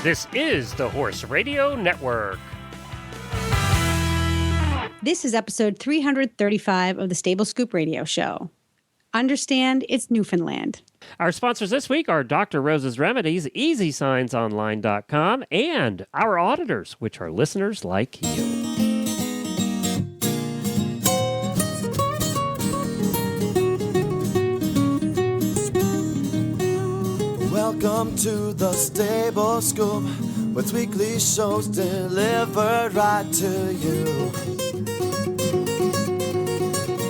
This is the Horse Radio Network. This is episode 335 of the Stable Scoop Radio Show. Understand it's Newfoundland. Our sponsors this week are Dr. Rose's Remedies, EasySignsOnline.com, and our auditors, which are listeners like you. Welcome to the Stable Scoop, with weekly shows delivered right to you.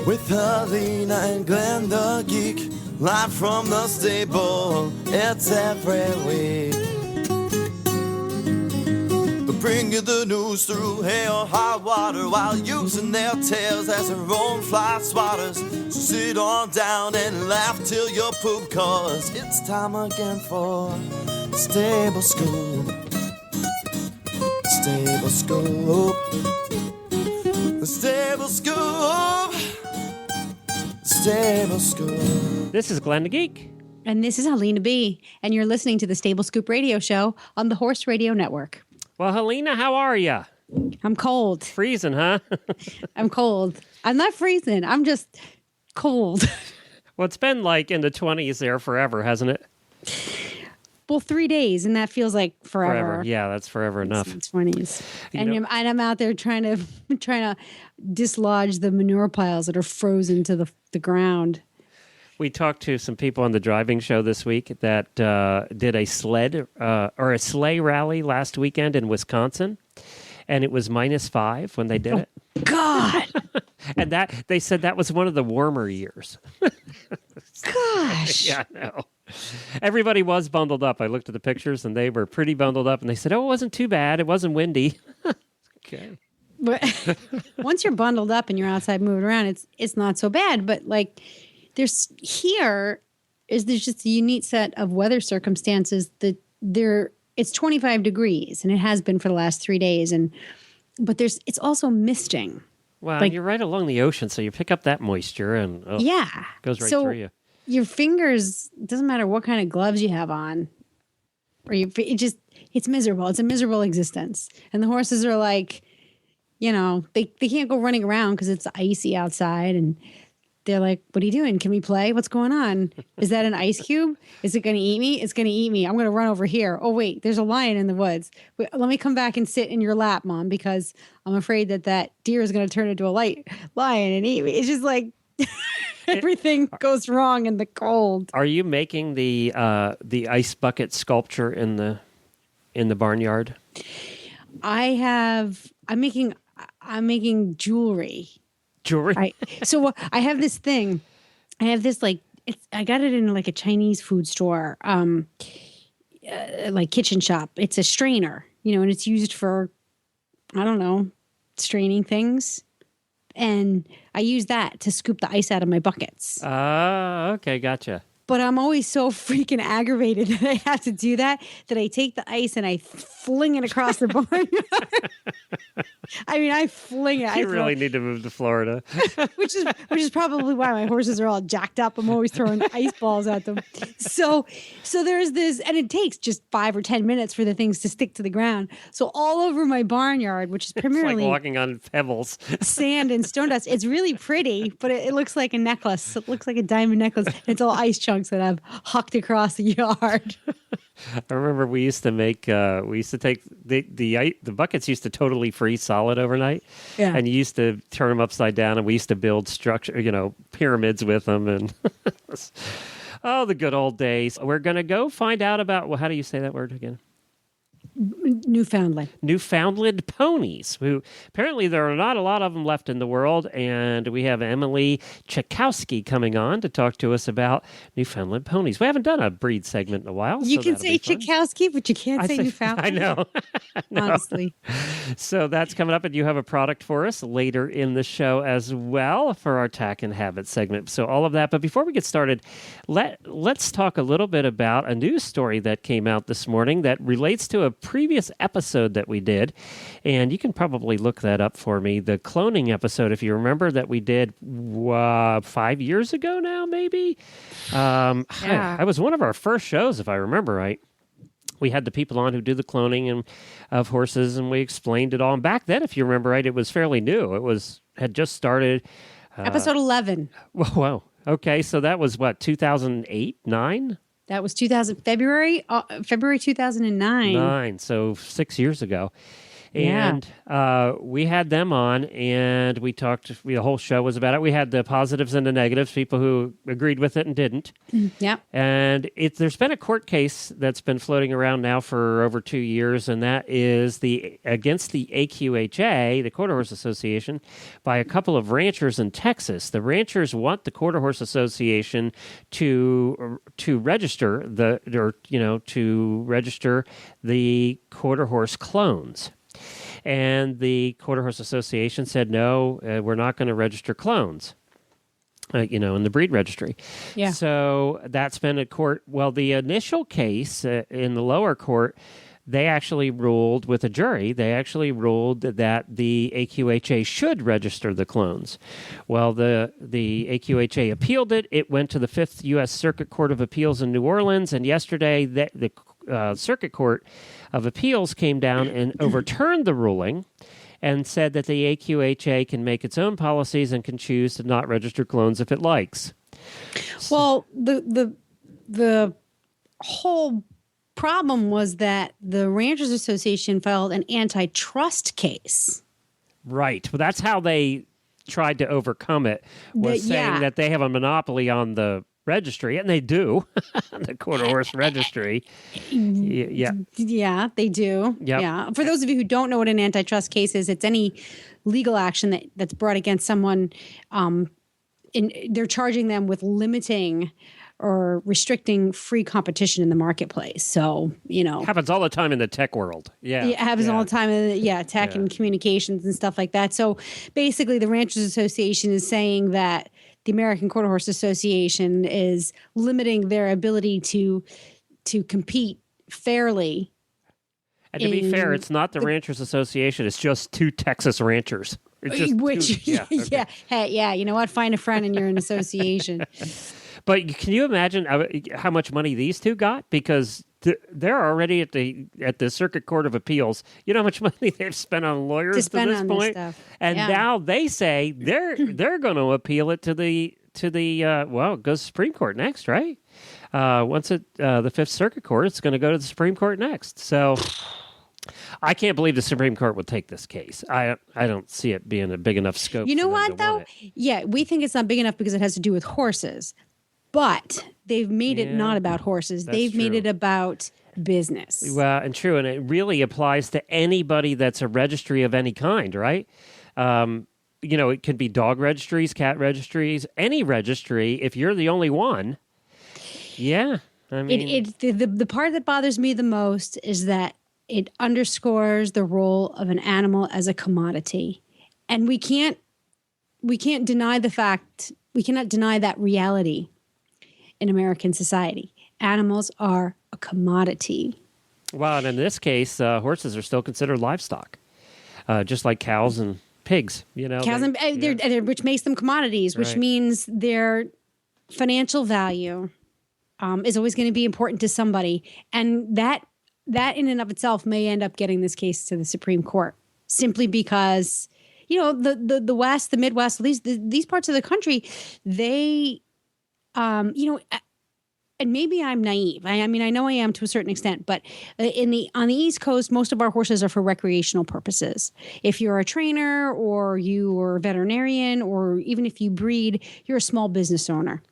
With Helena and Glenn the Geek, live from the stable, it's every week. They bring you the news through hail or high water, while using their tails as their own fly swatters. So sit on down and laugh till you poop, cause it's time again for Stable Scoop. Stable Scoop. The Stable Scoop. Stable Scoop. This is Glenn the Geek. And this is Helena B. And you're listening to the Stable Scoop Radio Show on the Horse Radio Network. Well, Helena, how are you? I'm cold. Freezing, huh? I'm cold. I'm not freezing. I'm just cold. Well, it's been like in the 20s there forever, hasn't it? Well, 3 days, and that feels like forever. Yeah, that's forever enough. It's the 20s. And I'm out there trying to dislodge the manure piles that are frozen to the ground. We talked to some people on the driving show this week that did a sleigh rally last weekend in Wisconsin, and it was -5 when they did it. God! And they said that was one of the warmer years. Gosh! Yeah, I know. Everybody was bundled up. I looked at the pictures, and they were pretty bundled up, and they said, "Oh, it wasn't too bad. It wasn't windy." Okay. But once you're bundled up and you're outside moving around, it's not so bad. But like, there's just a unique set of weather circumstances that it's 25 degrees, and it has been for the last 3 days, but it's also misting. Well, you're right along the ocean, so you pick up that moisture and it goes right through you. Your fingers, doesn't matter what kind of gloves you have on, it's miserable. It's a miserable existence. And the horses are like, they can't go running around because it's icy outside, and they're like, "What are you doing? Can we play? What's going on? Is that an ice cube? Is it going to eat me? It's going to eat me. I'm going to run over here. Oh, wait, there's a lion in the woods. Wait, let me come back and sit in your lap, Mom, because I'm afraid that deer is going to turn into a lion and eat me." It's just like everything goes wrong in the cold. Are you making the ice bucket sculpture in the barnyard? I'm making jewelry. Jewelry? So I have this thing. I have this I got it in like a Chinese food store, like kitchen shop. It's a strainer, and it's used for, I don't know, straining things. And I use that to scoop the ice out of my buckets. Okay, gotcha. But I'm always so freaking aggravated that I have to do that I take the ice and I fling it across the barnyard. I fling it. You really need to move to Florida. which is probably why my horses are all jacked up. I'm always throwing ice balls at them. So there's this, and it takes just 5 or 10 minutes for the things to stick to the ground. So all over my barnyard, which is primarily it's like walking on pebbles, sand and stone dust. It's really pretty, but it looks like a necklace. It looks like a diamond necklace. It's all ice chunks that I've hucked across the yard. I remember we used to take the buckets used to totally freeze solid overnight. Yeah. And you used to turn them upside down, and we used to build pyramids with them, and the good old days. We're going to go find out about, how do you say that word again? Newfoundland ponies, who apparently there are not a lot of them left in the world. And we have Emily Tchaikovsky coming on to talk to us about Newfoundland ponies. We haven't done a breed segment in a while. You can say Tchaikovsky, but you can't say Newfoundland. I know. Honestly. So that's coming up, and you have a product for us later in the show as well for our Tack and Habit segment. So all of that. But before we get started, let's talk a little bit about a news story that came out this morning that relates to a previous episode that we did, and you can probably look that up for me, the cloning episode, if you remember, that we did 5 years ago now, maybe. Yeah. I was one of our first shows, if I remember right. we had the people on who do the cloning of horses, and we explained it all. And back then, if you remember right, it was fairly new. Had just started. Episode 11. Whoa. Okay, so that was what, 2008, 9? That was February 2009. 9, so 6 years ago. Yeah. And we had them on, and we talked. The whole show was about it. We had the positives and the negatives, people who agreed with it and didn't. Yep. And there's been a court case that's been floating around now for over 2 years, and that is against the AQHA, the Quarter Horse Association, by a couple of ranchers in Texas. The ranchers want the Quarter Horse Association to register to register the quarter horse clones. And the Quarter Horse Association said, no, we're not going to register clones, in the breed registry. Yeah. So that's been at court. Well, the initial case in the lower court, they actually ruled with a jury. They actually ruled that the AQHA should register the clones. Well, the AQHA appealed it. It went to the 5th U.S. Circuit Court of Appeals in New Orleans, and yesterday the Circuit Court of Appeals came down and overturned the ruling and said that the AQHA can make its own policies and can choose to not register clones if it likes. Well, the whole problem was that the Ranchers Association filed an antitrust case. Right. Well, that's how they tried to overcome it, was saying that they have a monopoly on the registry, and they do, the Quarter Horse Registry. Yeah. Yeah, they do. Yep. Yeah. For those of you who don't know what an antitrust case is, it's any legal action that's brought against someone. They're charging them with limiting or restricting free competition in the marketplace. So, happens all the time in the tech world. Yeah. It happens all the time in tech and communications and stuff like that. So basically the Ranchers Association is saying that the American Quarter Horse Association is limiting their ability to compete fairly. And to be fair, it's not the Ranchers Association. It's just two Texas ranchers. Hey, you know what? Find a friend and you're an association. But can you imagine how much money these two got? Because they're already at the Circuit Court of Appeals. You know how much money they've spent on lawyers to this point? And now they say they're going to appeal it to the it goes to Supreme Court next, right? Once the Fifth Circuit Court, it's going to go to the Supreme Court next. So I can't believe the Supreme Court would take this case. I don't see it being a big enough scope. You know what, though? Yeah, we think it's not big enough because it has to do with horses. But they've made it not about horses. They've made it about business. Well, and true. And it really applies to anybody that's a registry of any kind, right? It could be dog registries, cat registries, any registry. If you're the only one, I mean, the part that bothers me the most is that it underscores the role of an animal as a commodity, and we can't deny the fact. We cannot deny that reality in American society. Animals are a commodity. Well, and in this case, horses are still considered livestock, just like cows and pigs. Cows which makes them commodities, which means their financial value is always going to be important to somebody, and that in and of itself may end up getting this case to the Supreme Court simply because the West, the Midwest, these parts of the country, they. And maybe I'm naive. I mean, I know I am to a certain extent, but on the East Coast, most of our horses are for recreational purposes. If you're a trainer or you are a veterinarian, or even if you breed, you're a small business owner.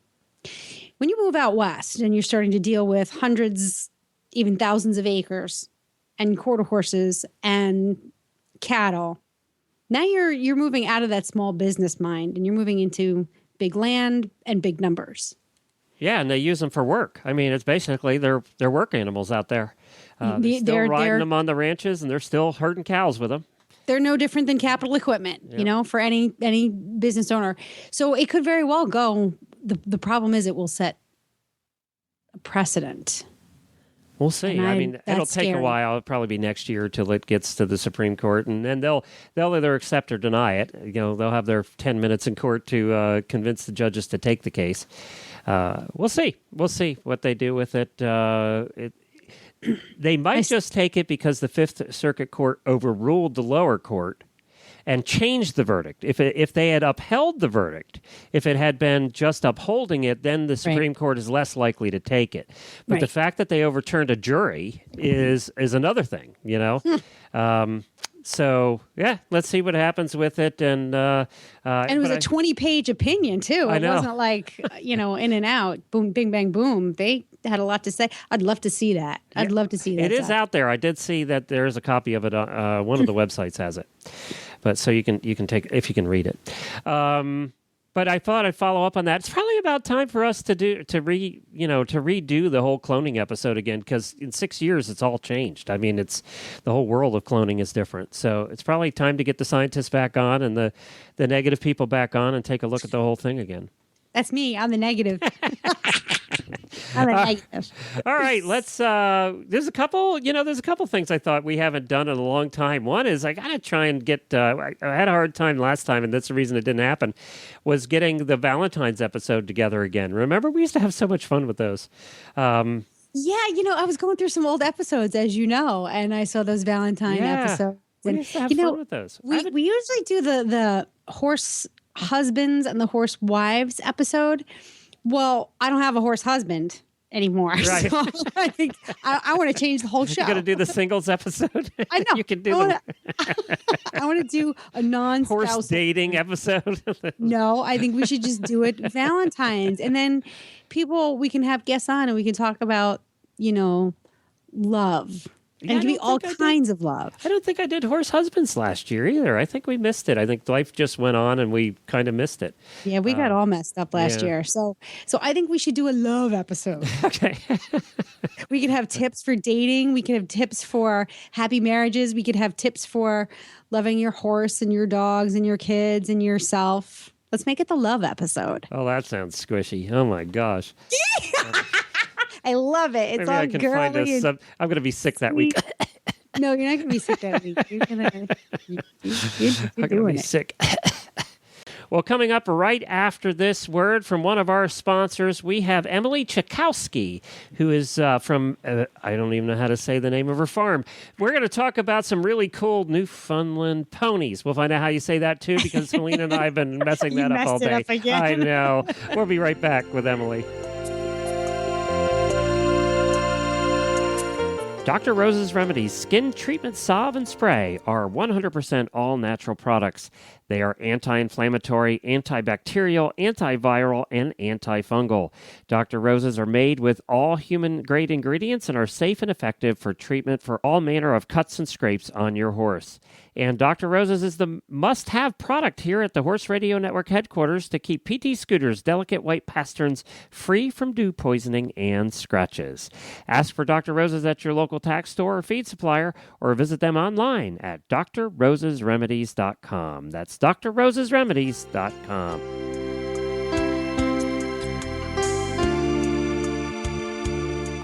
When you move out West and you're starting to deal with hundreds, even thousands of acres and quarter horses and cattle, now you're moving out of that small business mind and you're moving into big land and big numbers. Yeah, and they use them for work. I mean, it's basically they're work animals out there. They're still riding them on the ranches, and they're still herding cows with them. They're no different than capital equipment, for any business owner. So it could very well go. The problem is it will set a precedent. We'll see. I mean, it'll take a while. It'll probably be next year till it gets to the Supreme Court, and then they'll either accept or deny it. They'll have their 10 minutes in court to convince the judges to take the case. We'll see. We'll see what they do with it. they might just take it because the Fifth Circuit Court overruled the lower court and changed the verdict. If they had upheld the verdict, if it had been just upholding it, then the Supreme Court is less likely to take it. But the fact that they overturned a jury is another thing, you know? So, yeah, let's see what happens with it. And it was a 20-page opinion, too. It wasn't like, in and out, boom, bing, bang, boom. They had a lot to say. I'd love to see that. I'd love to see that. It is out there. I did see that there is a copy of it. One of the websites has it. But so you can take if you can read it. But I thought I'd follow up on that. It's probably about time for us to redo the whole cloning episode again, because in 6 years it's all changed. I mean, it's the whole world of cloning is different. So it's probably time to get the scientists back on and the negative people back on and take a look at the whole thing again. That's me. I'm the negative. I'm the negative. All right, let's. There's a couple things I thought we haven't done in a long time. One is I gotta try and get. I had a hard time last time, and that's the reason it didn't happen. Was getting the Valentine's episode together again. Remember, we used to have so much fun with those. Yeah, I was going through some old episodes, as you know, and I saw those Valentine episodes. We used to have fun with those. We usually do the horse husbands and the horse wives episode. Well, I don't have a horse husband anymore. Right. So I think I want to change the whole show. You're going to do the singles episode? I know. You can do I want to do a non-spouse horse dating episode. No, I think we should just do it Valentine's. And then we can have guests on and we can talk about, love. And it can be all kinds of love. I don't think I did horse husbands last year either. I think we missed it. I think life just went on and we kind of missed it. Yeah, we got all messed up last year. So I think we should do a love episode. Okay. We could have tips for dating. We could have tips for happy marriages. We could have tips for loving your horse and your dogs and your kids and yourself. Let's make it the love episode. Oh, that sounds squishy. Oh, my gosh. I love it. It's Maybe all I can girly. I'm going to be sick that week. No, you're not going to be sick that week. You're going to be sick. Well, coming up right after this word from one of our sponsors, we have Emily Chakowski, who is from, I don't even know how to say the name of her farm. We're going to talk about some really cool Newfoundland ponies. We'll find out how you say that, too, because Helena and I have been messing that up all day. Up again. I know. We'll be right back with Emily. Dr. Rose's Remedies Skin Treatment Salve and Spray are 100% all-natural products. They are anti-inflammatory, antibacterial, antiviral, and antifungal. Dr. Rose's are made with all human-grade ingredients and are safe and effective for treatment for all manner of cuts and scrapes on your horse. And Dr. Rose's is the must-have product here at the Horse Radio Network headquarters to keep PT Scooter's delicate white pasterns free from dew poisoning and scratches. Ask for Dr. Rose's at your local tack store or feed supplier, or visit them online at drrosesremedies.com. That's drrosesremedies.com.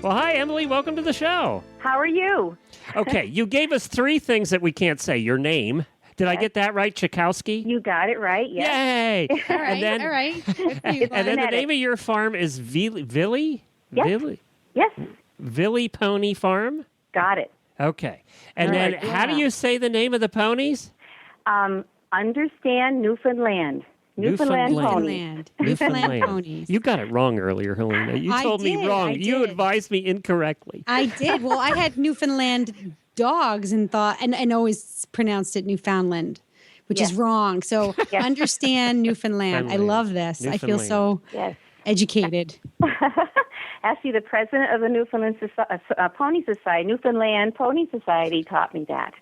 Well, hi, Emily. Welcome to the show. How are you? Okay, you gave us 3 things that we can't say. Your name. Did I get that right, Chakowski? You got it right, yes. Yay! All right, all right. And then the name of your farm is Villy? Yes. Villy? Yes. Villy Pony Farm? Got it. Okay. And then how do you say the name of the ponies? Understand Newfoundland. Newfoundland ponies. Newfoundland ponies. You got it wrong earlier, Helena. You told me wrong. You advised me incorrectly. I did. Well, I had Newfoundland dogs and thought, and always pronounced it Newfoundland, which is wrong. So understand Newfoundland. I love this. I feel so educated. Actually, the president of the Newfoundland Pony Society, Newfoundland Pony Society, taught me that.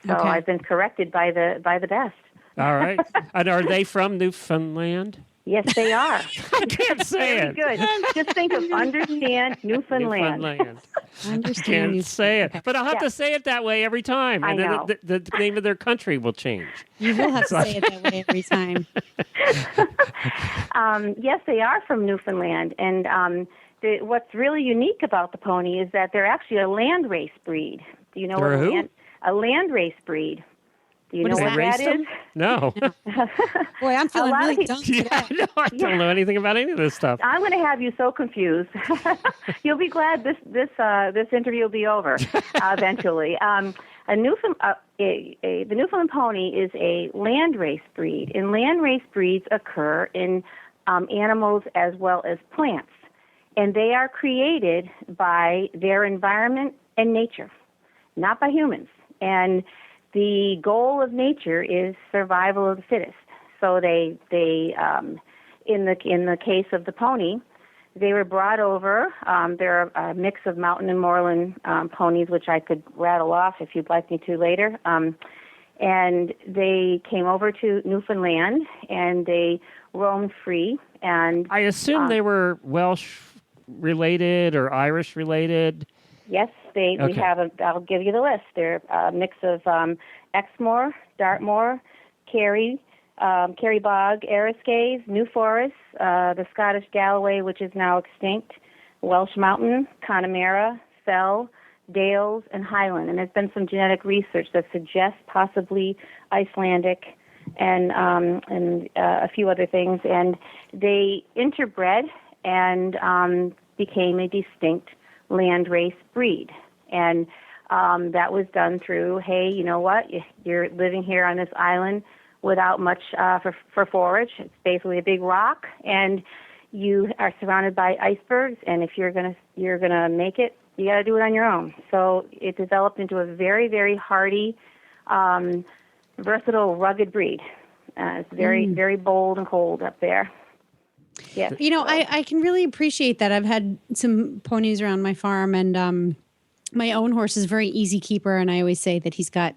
So I've been corrected by the best. All right. And are they from Newfoundland? Yes, they are. I can't say it. Very good. Just think of understand Newfoundland. Understand. Can't say it. But I'll have to say it that way every time. And I know. then the name of their country will change. You will have to say it that way every time. Yes, they are from Newfoundland. And what's really unique about the pony is that they're actually a landrace breed. Do you know They're what who? A landrace breed? Do you know what that is? No. Boy, I'm feeling really dumb today. Yeah, no, I don't know anything about any of this stuff. I'm going to have you so confused. You'll be glad this interview will be over eventually. The Newfoundland pony is a landrace breed, and landrace breeds occur in animals as well as plants, and they are created by their environment and nature, not by humans. And the goal of nature is survival of the fittest. So they in the case of the pony, they were brought over. They're a mix of mountain and moorland ponies, which I could rattle off if you'd like me to later. And they came over to Newfoundland, and they roamed free. And I assume they were Welsh related or Irish related. Yes, we have I'll give you the list. They're a mix of Exmoor, Dartmoor, Kerry Bog, Eriskay, New Forest, the Scottish Galloway, which is now extinct, Welsh Mountain, Connemara, Fell, Dales, and Highland. And there's been some genetic research that suggests possibly Icelandic and a few other things. And they interbred and became a distinct landrace breed. And that was done through, hey, you know what? You're living here on this island without much for forage. It's basically a big rock, and you are surrounded by icebergs. And if you're gonna make it, you got to do it on your own. So it developed into a very, very hardy, versatile, rugged breed. It's very, very bold and cold up there. Yes. You know, I can really appreciate that. I've had some ponies around my farm, and my own horse is a very easy keeper, and I always say that he's got,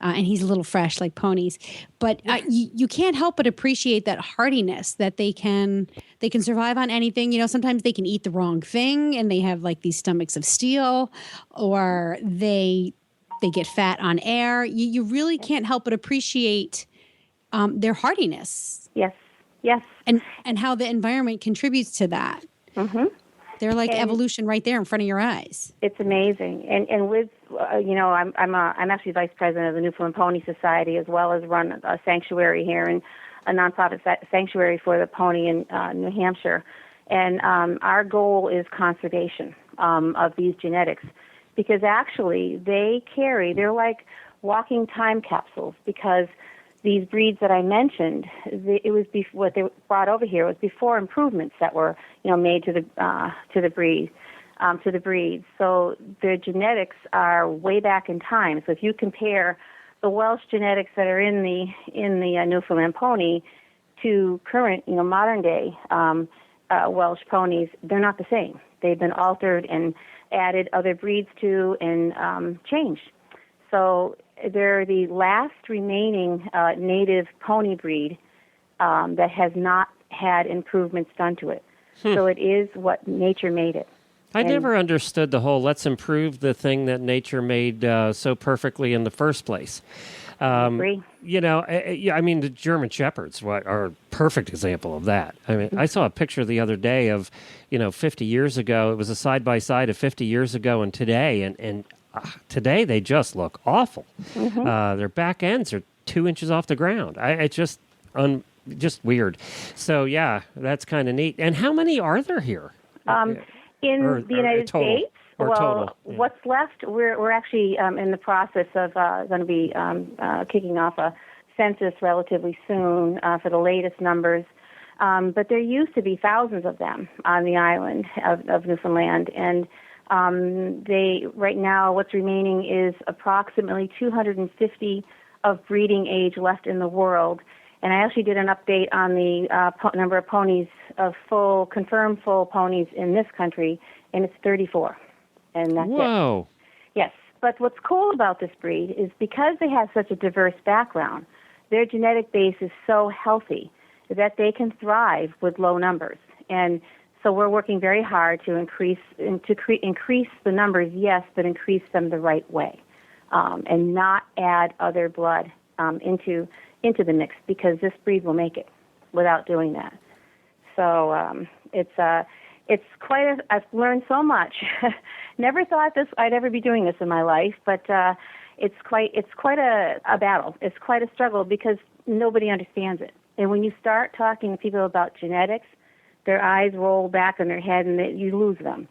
and he's a little fresh like ponies. But you can't help but appreciate that hardiness, that they can survive on anything. You know, sometimes they can eat the wrong thing, and they have like these stomachs of steel, or they get fat on air. You really can't help but appreciate their hardiness. Yes. Yes. And how the environment contributes to that. Mm-hmm. They're like evolution right there in front of your eyes. It's amazing. And with, I'm actually vice president of the Newfoundland Pony Society, as well as run a sanctuary here, and a nonprofit sanctuary for the pony in New Hampshire. And our goal is conservation of these genetics, because actually they're like walking time capsules, because these breeds that I mentioned, what they brought over here was before improvements that were, made to the breed. So their genetics are way back in time. So if you compare the Welsh genetics that are in the Newfoundland pony to current, modern day Welsh ponies, they're not the same. They've been altered and added other breeds to and changed. So they're the last remaining native pony breed that has not had improvements done to it. So it is what nature made it. I never understood the whole let's improve the thing that nature made so perfectly in the first place. I agree. I mean, the German Shepherds are a perfect example of that. I mean, I saw a picture the other day of, 50 years ago. It was a side-by-side of 50 years ago and today, and today they just look awful. Mm-hmm. Their back ends are 2 inches off the ground. It's just weird. So yeah, that's kind of neat. And how many are there here? In the United States? Total. Yeah. What's left? We're actually in the process of going to be kicking off a census relatively soon for the latest numbers. But there used to be thousands of them on the island of Newfoundland, and right now what's remaining is approximately 250 of breeding age left in the world. And I actually did an update on the number of ponies, of confirmed full ponies in this country, and it's 34. And that's Whoa. It. Yes. But what's cool about this breed is because they have such a diverse background, their genetic base is so healthy that they can thrive with low numbers. And so we're working very hard to increase the numbers, yes, but increase them the right way, and not add other blood into the mix, because this breed will make it without doing that. So it's I've learned so much. Never thought I'd ever be doing this in my life, but it's quite a battle. It's quite a struggle because nobody understands it. And when you start talking to people about genetics, their eyes roll back in their head and you lose them.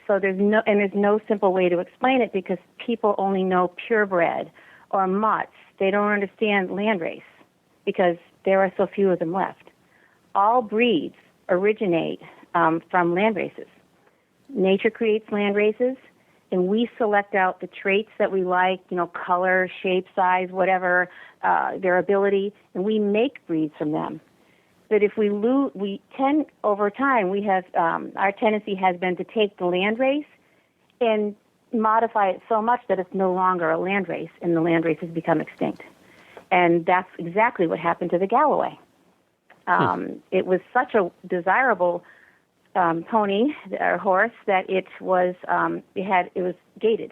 So there's no simple way to explain it because people only know purebred or mutts. They don't understand landrace because there are so few of them left. All breeds originate from landraces. Nature creates landraces, and we select out the traits that we like, color, shape, size, whatever, their ability, and we make breeds from them. But if we tend, over time, we have, our tendency has been to take the landrace and modify it so much that it's no longer a landrace, and the landrace has become extinct. And that's exactly what happened to the Galloway. It was such a desirable pony or horse that it was gaited,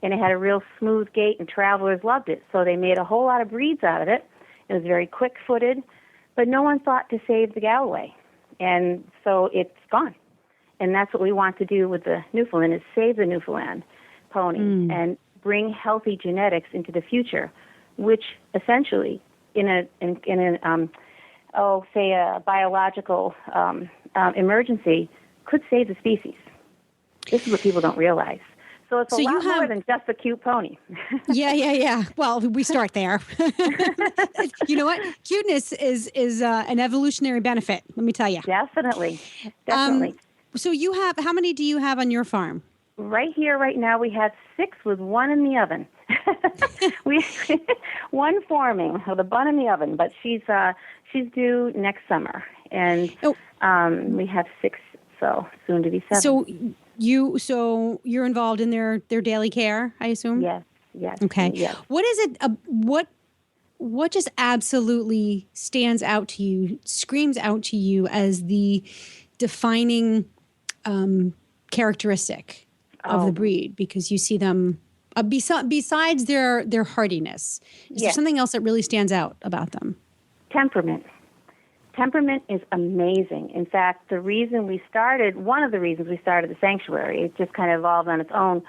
and it had a real smooth gait, and travelers loved it. So they made a whole lot of breeds out of it. It was very quick-footed, but no one thought to save the Galloway, and so it's gone. And that's what we want to do with the Newfoundland: is save the Newfoundland pony and bring healthy genetics into the future, which essentially, in a biological emergency, could save the species. This is what people don't realize. So it's a lot more than just a cute pony. Yeah. Well, we start there. You know what? Cuteness is an evolutionary benefit. Let me tell you. Definitely. So you have, how many do you have on your farm? Right here, right now, we have 6 with 1 in the oven. One forming with a bun in the oven, but she's due next summer, and we have 6, so soon to be 7. So you're involved in their daily care, I assume? Yes. Okay. Yes. What is it? What just absolutely stands out to you, screams out to you as the defining characteristic of the breed? Because you see them besides their hardiness. Is there something else that really stands out about them? Temperament. Temperament is amazing. In fact, one of the reasons we started the sanctuary, it just kind of evolved on its own,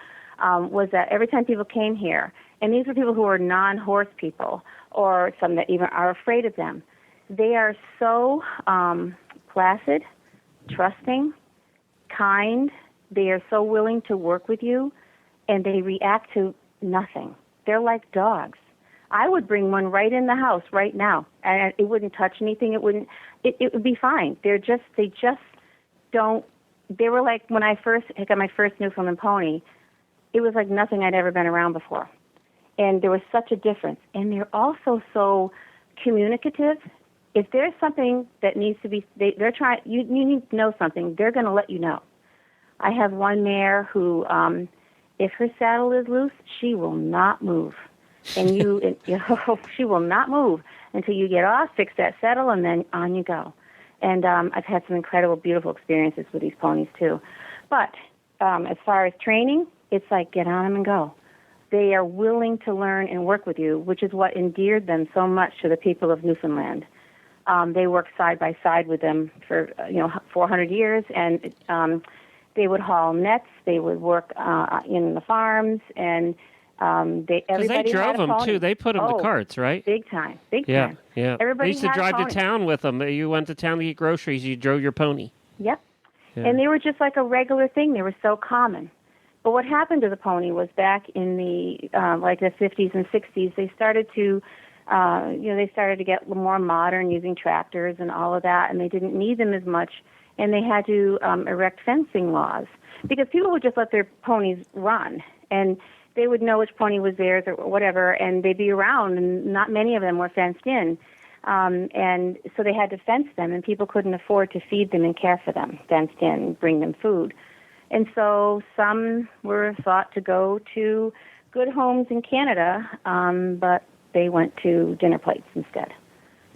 was that every time people came here, and these were people who were non-horse people, or some that even are afraid of them, they are so placid, trusting, kind. They are so willing to work with you, and they react to nothing. They're like dogs. I would bring one right in the house right now, and it wouldn't touch anything. It would be fine. They just don't. They were like when I got my first Newfoundland pony. It was like nothing I'd ever been around before, and there was such a difference. And they're also so communicative. If there's something that needs to be, they're trying. You need to know something. They're going to let you know. I have one mare who, if her saddle is loose, she will not move. And she will not move until you get off, fix that saddle, and then on you go. And I've had some incredible, beautiful experiences with these ponies too. But as far as training, it's like get on them and go. They are willing to learn and work with you, which is what endeared them so much to the people of Newfoundland. They worked side by side with them for 400 years, and they would haul nets. They would work in the farms, and because they drove them too. They put them to carts, right? Big time. Yeah. Everybody they used to drive to town with them. You went to town to get groceries. You drove your pony. Yep. Yeah. And they were just like a regular thing. They were so common. But what happened to the pony was back in the the 50s and 60s, they started to get more modern, using tractors and all of that, and they didn't need them as much, and they had to erect fencing laws because people would just let their ponies run, and they would know which pony was theirs or whatever, and they'd be around, and not many of them were fenced in. And so they had to fence them, and people couldn't afford to feed them and care for them, fenced in, bring them food. And so some were thought to go to good homes in Canada, but they went to dinner plates instead.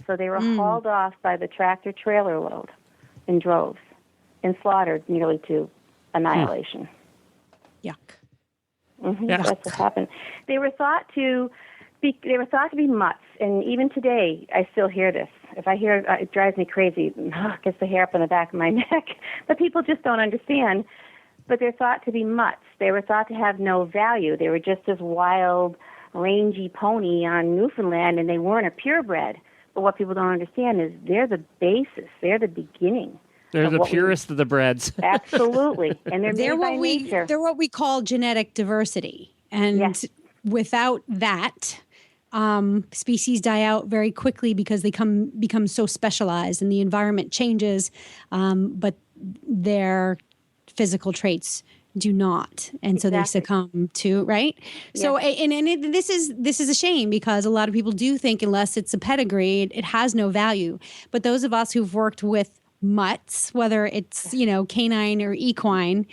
So they were hauled off by the tractor trailer load in droves and slaughtered nearly to annihilation. Yuck. Mm-hmm. Yeah. That's what happened. They were thought to be mutts, and even today I still hear this. If I hear it drives me crazy. It gets the hair up on the back of my neck. But people just don't understand. But they're thought to be mutts. They were thought to have no value. They were just as wild rangy pony on Newfoundland, and they weren't a purebred. But what people don't understand is they're the basis. They're the beginning. They're the purest of the breds. Absolutely. And they're made by nature. They're what we call genetic diversity. And without that, species die out very quickly because they become so specialized and the environment changes, but their physical traits do not, and so they succumb to right. Yes. So, this is a shame because a lot of people do think unless it's a pedigree, it has no value. But those of us who've worked with mutts, whether it's canine or equine,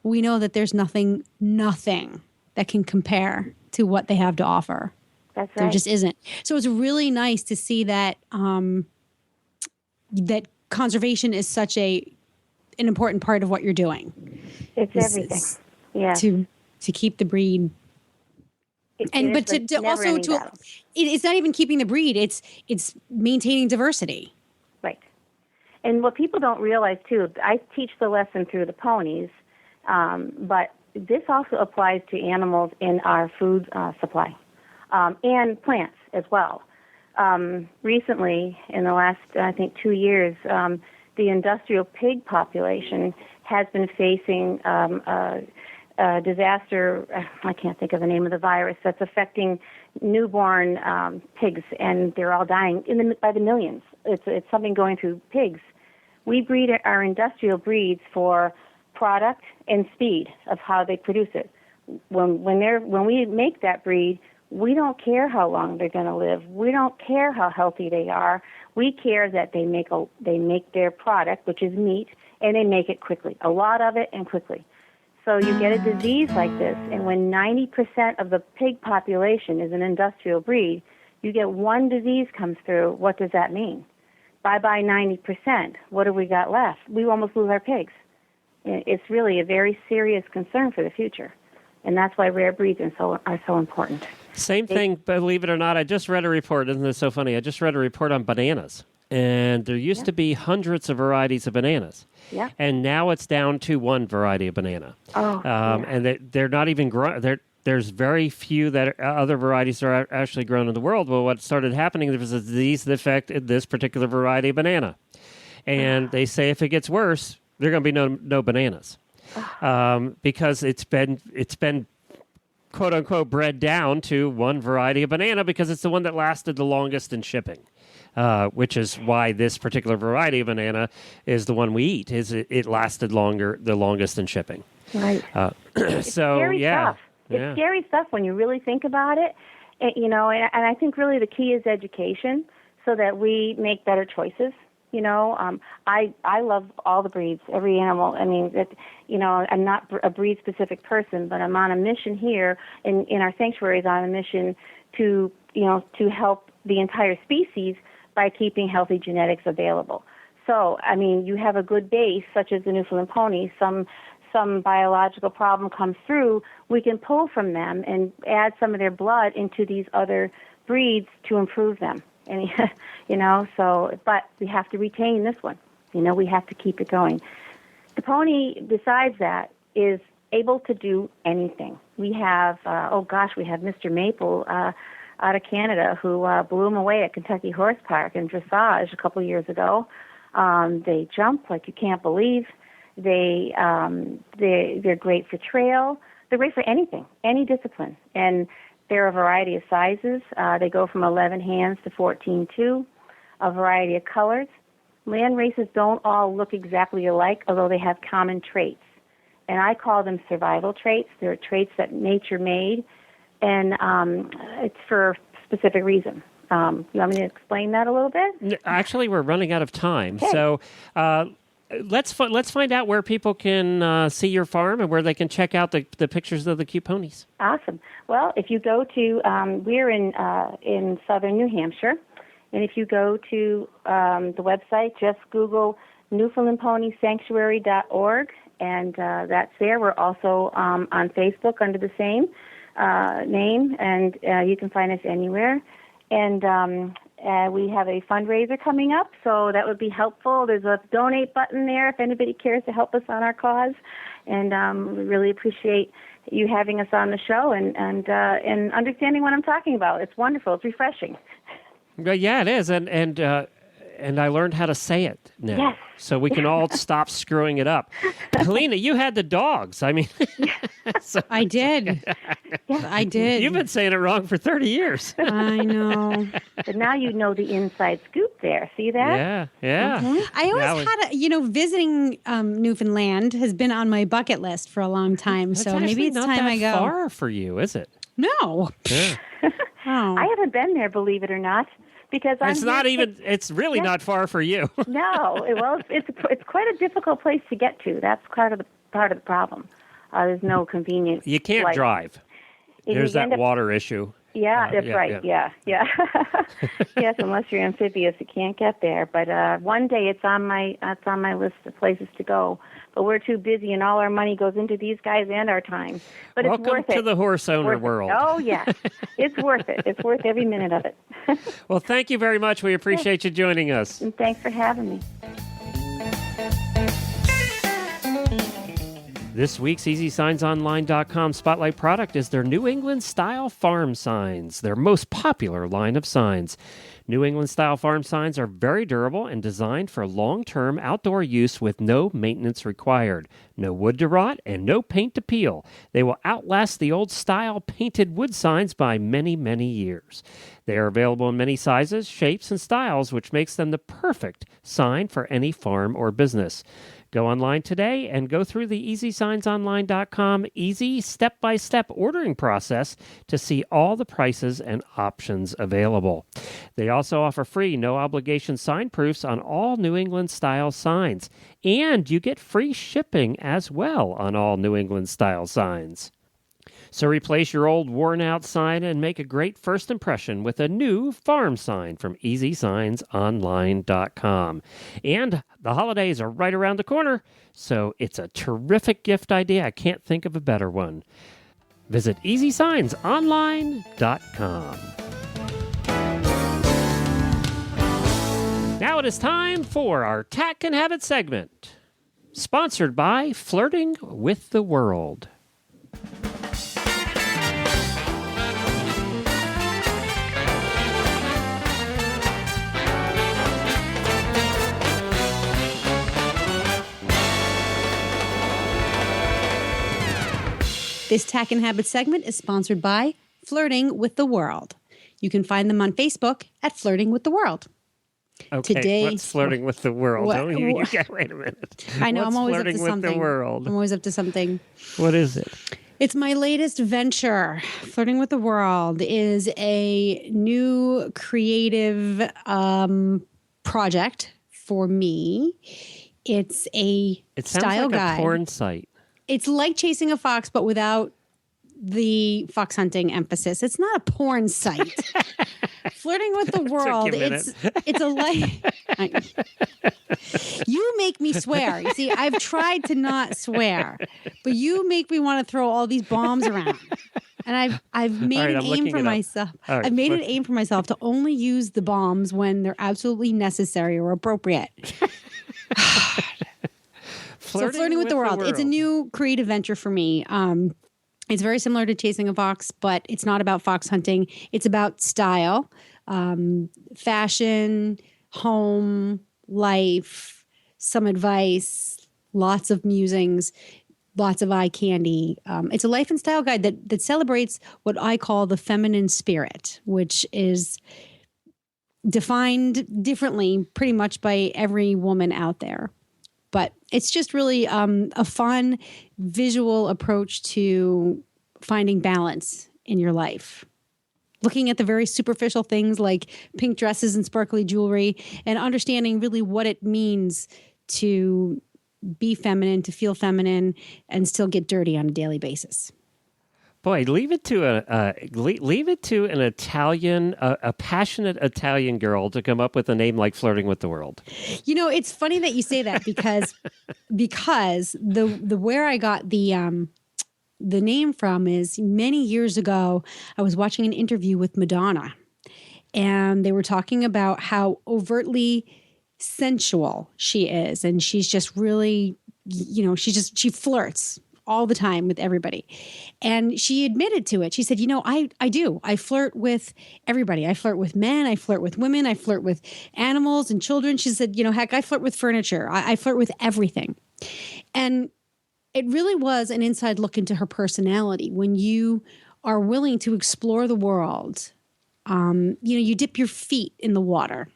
we know that there's nothing that can compare to what they have to offer. That's right. There just isn't. So it's really nice to see that that conservation is such an important part of what you're doing. It's everything. Yeah. To keep the breed. It's not even keeping the breed. It's maintaining diversity. Right. And what people don't realize too, I teach the lesson through the ponies, but this also applies to animals in our food supply, and plants as well. Recently, in the last, I think, 2 years, the industrial pig population has been facing a disaster. I can't think of the name of the virus that's affecting newborn pigs, and they're all dying by the millions. It's something going through pigs. We breed our industrial breeds for product and speed of how they produce it. When we make that breed, we don't care how long they're going to live. We don't care how healthy they are. We care that they make their product, which is meat, and they make it quickly, a lot of it and quickly. So you get a disease like this, and when 90% of the pig population is an industrial breed, you get one disease comes through. What does that mean? Bye-bye 90%. What have we got left? We almost lose our pigs. It's really a very serious concern for the future, and that's why rare breeds are so important. Same thing, believe it or not. I just read a report. Isn't this so funny? I just read a report on bananas. And there used to be hundreds of varieties of bananas. Yeah. And now it's down to one variety of banana. And they're not even grown. There's very few other varieties that are actually grown in the world. Well, what started happening, there was a disease that affected this particular variety of banana. And they say if it gets worse, there are going to be no bananas. Because it's been quote unquote bred down to one variety of banana because it's the one that lasted the longest in shipping. Which is why this particular variety of banana is the one we eat. It lasted the longest in shipping. Right. It's scary stuff. It's scary stuff when you really think about it. And I think really the key is education so that we make better choices. I love all the breeds, every animal. I mean, I'm not a breed-specific person, but I'm on a mission here in our sanctuaries on a mission to help the entire species by keeping healthy genetics available. So, I mean, you have a good base, such as the Newfoundland pony, some biological problem comes through, we can pull from them and add some of their blood into these other breeds to improve them. And, but we have to retain this one. We have to keep it going. The pony, besides that, is able to do anything. We have, we have Mr. Maple out of Canada who blew him away at Kentucky Horse Park in dressage a couple years ago. They jump like you can't believe. They're great for trail. They're great for anything, any discipline. And there are a variety of sizes. They go from 11 hands to 14.2, a variety of colors. Land races don't all look exactly alike, although they have common traits. And I call them survival traits. They're traits that nature made, and it's for a specific reason. You want me to explain that a little bit? Actually, we're running out of time. Okay. So let's find out where people can see your farm and where they can check out the pictures of the cute ponies. Awesome. Well, if you go to, we're in southern New Hampshire, and if you go to the website, just Google NewfoundlandPonySanctuary.org, and that's there. We're also on Facebook under the same name, and you can find us anywhere. And We have a fundraiser coming up, so that would be helpful. There's a donate button there if anybody cares to help us on our cause. And we really appreciate you having us on the show and understanding what I'm talking about. It's wonderful. It's refreshing. Yeah, it is. And I learned how to say it now. Yes. So we can all stop screwing it up. Helena, you had the dogs. I mean, I did. I did. You've been saying it wrong for 30 years. I know. But now you know the inside scoop there. See that? Yeah. I always had visiting Newfoundland has been on my bucket list for a long time. That's so maybe it's not time that I go. far for you, is it? No. Yeah. Oh. I haven't been there, believe it or not, because It's really not far for you. No, well, it's quite a difficult place to get to. That's part of the problem. There's no convenience. You can't drive. There's that water issue. Yeah, that's right. Yeah. Yes, unless you're amphibious, you can't get there. But one day it's on my list of places to go. But we're too busy, and all our money goes into these guys and our time. But Welcome it's worth it. to the horse owner world. Oh yes, it's worth it. It's worth every minute of it. Well, thank you very much. We appreciate you joining us. And thanks for having me. This week's EasySignsOnline.com spotlight product is their New England Style Farm Signs, their most popular line of signs. New England Style Farm Signs are very durable and designed for long-term outdoor use with no maintenance required, no wood to rot, and no paint to peel. They will outlast the old style painted wood signs by many, many years. They are available in many sizes, shapes, and styles, which makes them the perfect sign for any farm or business. Go online today and go through the EasySignsOnline.com easy step-by-step ordering process to see all the prices and options available. They also offer free, no-obligation sign proofs on all New England-style signs, and you get free shipping as well on all New England-style signs. So replace your old worn-out sign and make a great first impression with a new farm sign from EasySignsOnline.com. And the holidays are right around the corner, so it's a terrific gift idea. I can't think of a better one. Visit EasySignsOnline.com. Now it is time for our Tack and Habit segment, sponsored by Flirting with the World. This Tack and Habit segment is sponsored by Flirting with the World. You can find them on Facebook at Flirting with the World. Okay, Today, what's Flirting with the World? Wait a minute. I know, What's I'm always up to Flirting with something. the World? I'm always up to something. What is it? It's my latest venture. Flirting with the World is a new creative project for me. It's a It sounds style like guide. a porn site. It's like chasing a fox, but without the fox hunting emphasis. It's not a porn site. Flirting with the World. you a It's a You make me swear. You see, I've tried to not swear, but you make me want to throw all these bombs around. And I've made All right, an I'm aim looking for it up. myself. All right, I've made an aim for myself to only use the bombs when they're absolutely necessary or appropriate. So Flirting with the World. It's a new creative venture for me. It's very similar to chasing a fox, but it's not about fox hunting. It's about style, fashion, home, life, some advice, lots of musings, lots of eye candy. It's a life and style guide that celebrates what I call the feminine spirit, which is defined differently pretty much by every woman out there. But it's just really a fun visual approach to finding balance in your life. Looking at the very superficial things like pink dresses and sparkly jewelry and understanding really what it means to be feminine, to feel feminine, and still get dirty on a daily basis. Boy, leave it to an Italian, a passionate Italian girl to come up with a name like Flirting with the World. You know, it's funny that you say that because the where I got the name from is many years ago. I was watching an interview with Madonna, and they were talking about how overtly sensual she is. And she's just really, she flirts all the time with everybody. And she admitted to it. She said, I do. I flirt with everybody. I flirt with men. I flirt with women. I flirt with animals and children. She said, heck, I flirt with furniture. I flirt with everything. And it really was an inside look into her personality. When you are willing to explore the world, you dip your feet in the water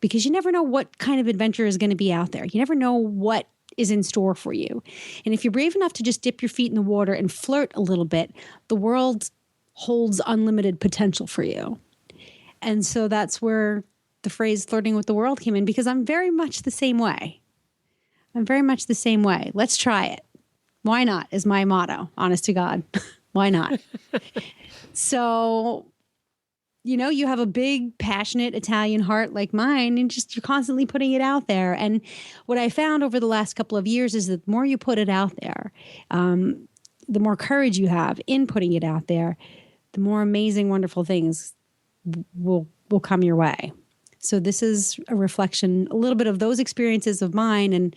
because you never know what kind of adventure is going to be out there. You never know what is in store for you. And if you're brave enough to just dip your feet in the water and flirt a little bit, the world holds unlimited potential for you. And so that's where the phrase flirting with the world came in, because I'm very much the same way. Let's try it. Why not is my motto, honest to God. Why not? So, you have a big, passionate Italian heart like mine, and you're constantly putting it out there. And what I found over the last couple of years is that the more you put it out there, the more courage you have in putting it out there, the more amazing, wonderful things will come your way. So this is a reflection, a little bit of those experiences of mine, and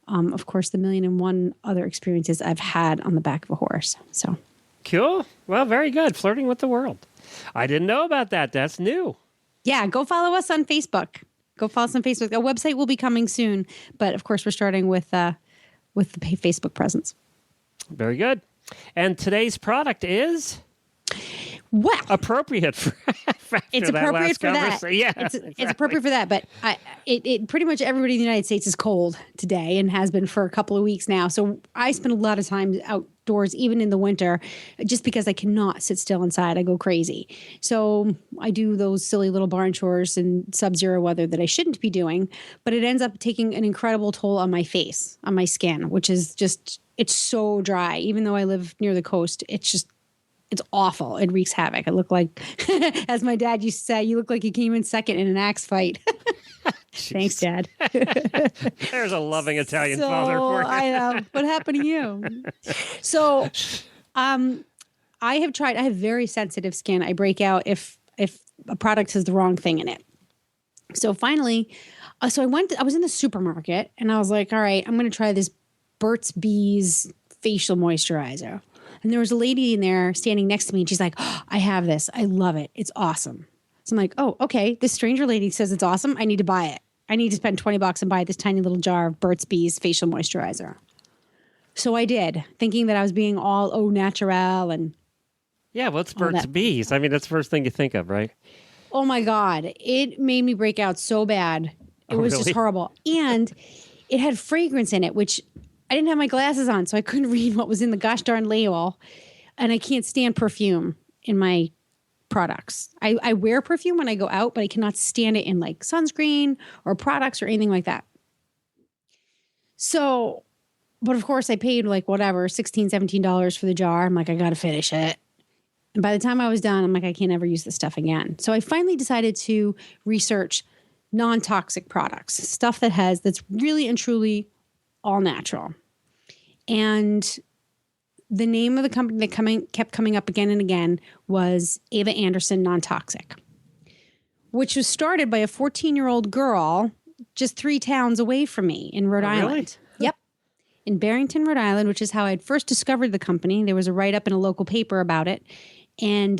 of course, the 1,000,001 other experiences I've had on the back of a horse. So cool. Well, very good. Flirting with the world. I didn't know about that. That's new. Yeah, go follow us on Facebook. A website will be coming soon, but of course, we're starting with the Facebook presence. Very good. And today's product is appropriate for it's appropriate for that. Yeah, it's appropriate for that. But it pretty much everybody in the United States is cold today and has been for a couple of weeks now. So I spend a lot of time outdoors, even in the winter, just because I cannot sit still inside. I go crazy. So I do those silly little barn chores in sub-zero weather that I shouldn't be doing. But it ends up taking an incredible toll on my face, on my skin, which is it's so dry. Even though I live near the coast, it's awful. It wreaks havoc. I look like, as my dad used to say, you look like you came in second in an axe fight. Thanks, Dad. There's a loving Italian father for you. I know. What happened to you? So I have very sensitive skin. I break out if a product has the wrong thing in it. So finally, I was in the supermarket and I was like, all right, I'm going to try this Burt's Bees facial moisturizer. And there was a lady in there standing next to me, and she's like, oh, I have this. I love it. It's awesome. So I'm like, oh, okay. This stranger lady says it's awesome. I need to buy it. I need to spend $20 and buy this tiny little jar of Burt's Bees facial moisturizer. So I did, thinking that I was being all au naturel and what's Burt's Bees? I mean, that's the first thing you think of, right? Oh my God. It made me break out so bad. It was just horrible. And it had fragrance in it, which I didn't have my glasses on, so I couldn't read what was in the gosh darn label. And I can't stand perfume in my products. I wear perfume when I go out, but I cannot stand it in like sunscreen or products or anything like that. So, but of course I paid like whatever, $16, $17 for the jar. I'm like, I got to finish it. And by the time I was done, I'm like, I can't ever use this stuff again. So I finally decided to research non-toxic products, stuff that's really and truly all natural. And the name of the company that kept coming up again and again was Ava Anderson Non-Toxic, which was started by a 14-year-old girl just 3 towns away from me in Rhode Island. Really? Yep. In Barrington, Rhode Island, which is how I'd first discovered the company. There was a write-up in a local paper about it. And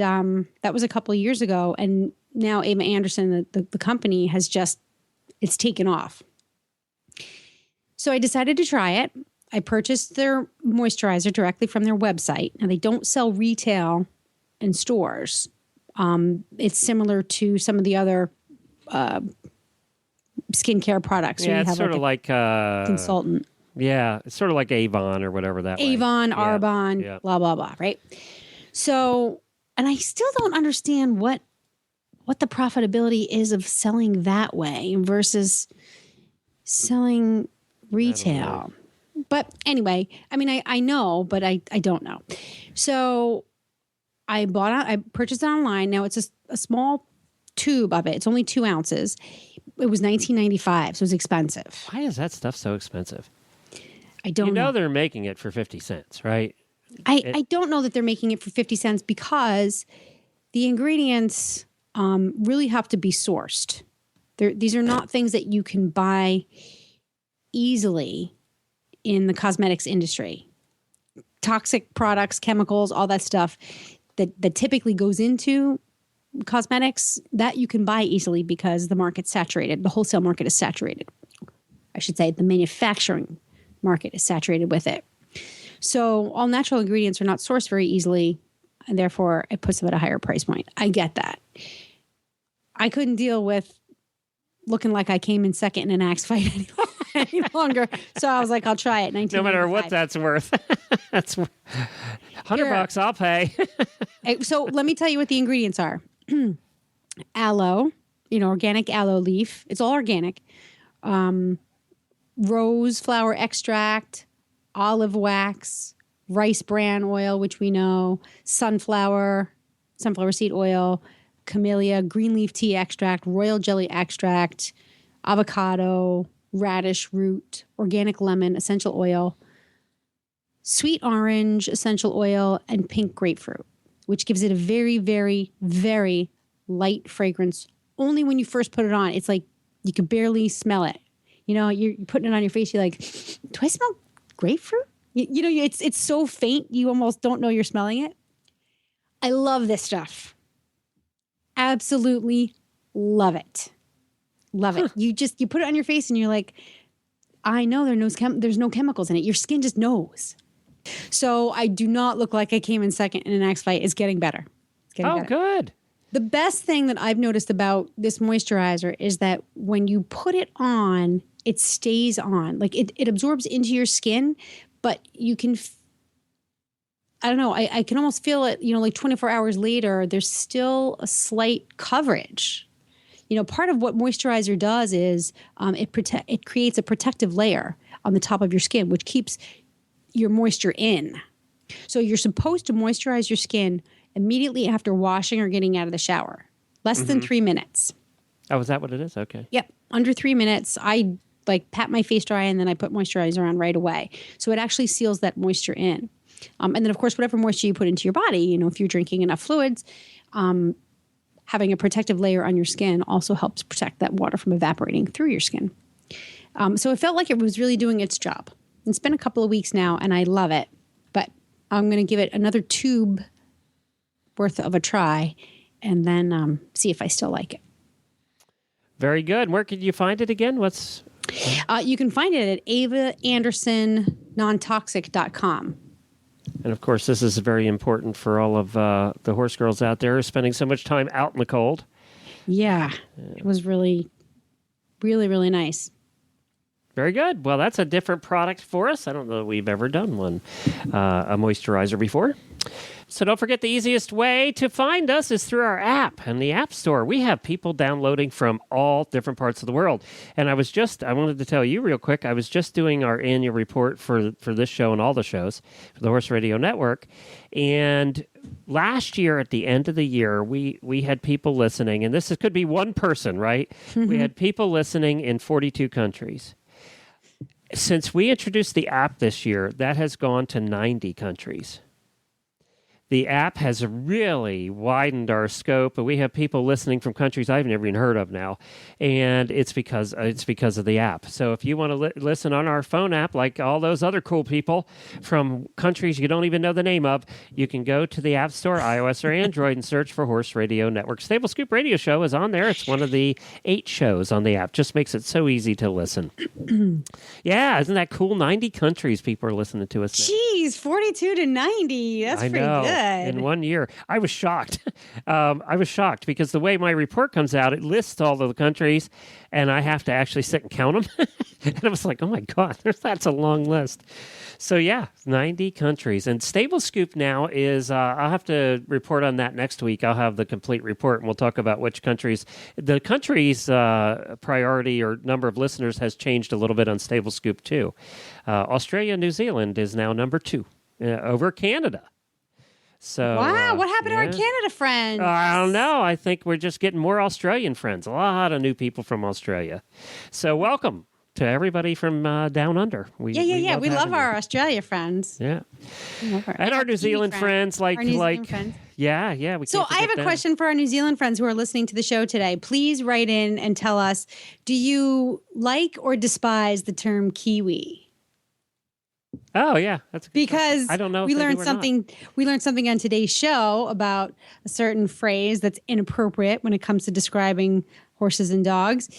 that was a couple of years ago. And now Ava Anderson, the company, it's taken off. So I decided to try it. I purchased their moisturizer directly from their website. Now, they don't sell retail in stores. It's similar to some of the other skincare products. Yeah, it's sort of like consultant. Yeah, it's sort of like Avon or whatever that Avon, Arbonne, blah, blah, blah, right? So, and I still don't understand what the profitability is of selling that way versus selling retail. But anyway, I mean, I know, but I don't know. So I purchased it online. Now it's a small tube of it. It's only 2 ounces. It was $19.95, so it was expensive. Why is that stuff so expensive? I don't know. You know they're making it for 50 cents, right? I don't know that they're making it for 50 cents because the ingredients really have to be sourced. These are not things that you can buy easily in the cosmetics industry. Toxic products, chemicals, all that stuff that typically goes into cosmetics, that you can buy easily because the market's saturated. The wholesale market is saturated. I should say the manufacturing market is saturated with it. So all natural ingredients are not sourced very easily, and therefore it puts them at a higher price point. I get that. I couldn't deal with looking like I came in second in an axe fight any longer. So I was like, I'll try it. No matter what that's worth. That's $100 I'll pay. So let me tell you what the ingredients are. Aloe, organic aloe leaf. It's all organic. Rose flower extract, olive wax, rice bran oil, which we know, sunflower seed oil, camellia, green leaf tea extract, royal jelly extract, avocado, radish root, organic lemon, essential oil, sweet orange, essential oil, and pink grapefruit, which gives it a very, very, very light fragrance. Only when you first put it on, it's like you could barely smell it. You're putting it on your face. You're like, do I smell grapefruit? It's so faint, you almost don't know you're smelling it. I love this stuff. Absolutely love it. Love it. You put it on your face and you're like, I know there's no chemicals in it. Your skin just knows. So I do not look like I came in second in an axe fight. It's getting better. Good. The best thing that I've noticed about this moisturizer is that when you put it on, it stays on. Like it absorbs into your skin, but you can, I don't know, I can almost feel it, like 24 hours later, there's still a slight coverage. Part of what moisturizer does is it creates a protective layer on the top of your skin, which keeps your moisture in. So you're supposed to moisturize your skin immediately after washing or getting out of the shower. Less than 3 minutes. Oh, is that what it is? Okay. Yep. Under 3 minutes, I pat my face dry and then I put moisturizer on right away. So it actually seals that moisture in. And then, of course, whatever moisture you put into your body, if you're drinking enough fluids, having a protective layer on your skin also helps protect that water from evaporating through your skin. So it felt like it was really doing its job. It's been a couple of weeks now, and I love it. But I'm going to give it another tube worth of a try and then see if I still like it. Very good. Where could you find it again? You can find it at avaandersonnontoxic.com. And, of course, this is very important for all of the horse girls out there spending so much time out in the cold. Yeah. It was really, really, really nice. Very good. Well, that's a different product for us. I don't know that we've ever done one, a moisturizer before. So don't forget, the easiest way to find us is through our app and the App Store. We have people downloading from all different parts of the world. And I wanted to tell you real quick, I was just doing our annual report for this show and all the shows for the Horse Radio Network. And last year, at the end of the year, we had people listening, and could be one person, right? Mm-hmm. We had people listening in 42 countries. Since we introduced the app this year, that has gone to 90 countries. The app has really widened our scope, and we have people listening from countries I've never even heard of now, and it's because of the app. So if you want to listen on our phone app, like all those other cool people from countries you don't even know the name of, you can go to the App Store, iOS or Android, and search for Horse Radio Network. Stable Scoop Radio Show is on there. It's one of the 8 shows on the app. Just makes it so easy to listen. Yeah, isn't that cool? 90 countries people are listening to us now. Jeez, 42 to 90. That's pretty good. In 1 year. I was shocked. I was shocked because the way my report comes out, it lists all of the countries, and I have to actually sit and count them. And I was like, oh my God, that's a long list. So yeah, 90 countries. And Stable Scoop now is, I'll have to report on that next week. I'll have the complete report, and we'll talk about which countries. The countries' priority or number of listeners has changed a little bit on Stable Scoop too. Australia and New Zealand is now number 2 over Canada. So, wow, what happened to our Canada friends? I don't know. I think we're just getting more Australian friends. A lot of new people from Australia. So welcome to everybody from down under. We love our Australia friends. Yeah. And our New Zealand friends, Our New Zealand friends. Yeah. So I have a question for our New Zealand friends who are listening to the show today. Please write in and tell us, do you like or despise the term Kiwi? Oh yeah, that's a good because question. I don't know. We learned something. We learned something on today's show about a certain phrase that's inappropriate when it comes to describing horses and dogs.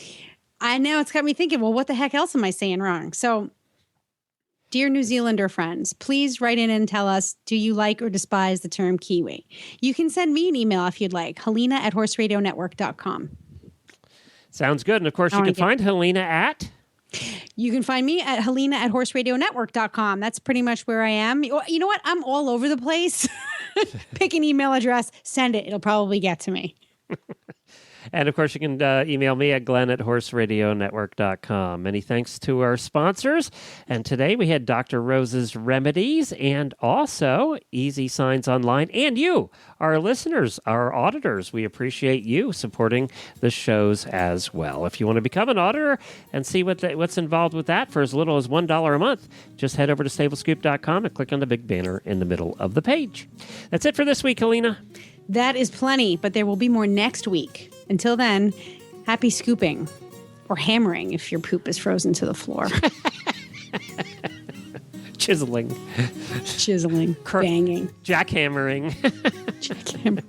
And now it's got me thinking, well, what the heck else am I saying wrong? So, dear New Zealander friends, please write in and tell us, do you like or despise the term Kiwi? You can send me an email if you'd like, helena@horseradionetwork.com. Sounds good. And of course, you can find Helena at... You can find me at helena@horseradionetwork.com. That's pretty much where I am. You know what? I'm all over the place. Pick an email address, send it. It'll probably get to me. And, of course, you can email me at glenn@horseradionetwork.com. Many thanks to our sponsors. And today we had Dr. Rose's Remedies and also Easy Signs Online. And you, our listeners, our auditors, we appreciate you supporting the shows as well. If you want to become an auditor and see what's involved with that for as little as $1 a month, just head over to stablescoop.com and click on the big banner in the middle of the page. That's it for this week, Helena. That is plenty, but there will be more next week. Until then, happy scooping or hammering if your poop is frozen to the floor. Chiseling. Banging. Jackhammering. Jackhammering.